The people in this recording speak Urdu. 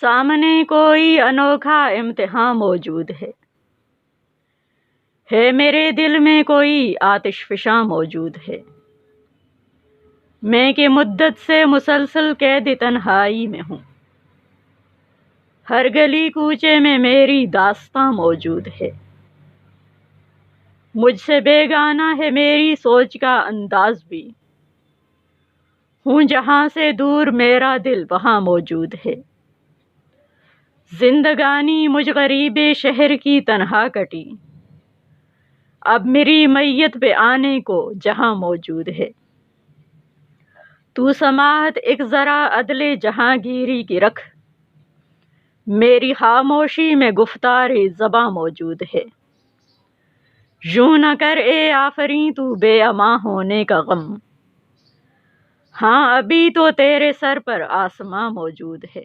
سامنے کوئی انوکھا امتحان موجود ہے میرے دل میں کوئی آتش فشاں موجود ہے، میں کہ مدت سے مسلسل قید تنہائی میں ہوں، ہر گلی کوچے میں میری داستاں موجود ہے، مجھ سے بیگانہ ہے میری سوچ کا انداز بھی، ہوں جہاں سے دور میرا دل وہاں موجود ہے، زندگانی مجھ غریب شہر کی تنہا کٹی، اب میری میت پہ آنے کو جہاں موجود ہے، تو سماحت ایک ذرا عدل جہانگیری کی رکھ، میری خاموشی میں گفتار زباں موجود ہے، یوں نہ کر اے آفریں تو بے امان ہونے کا غم، ہاں ابھی تو تیرے سر پر آسماں موجود ہے۔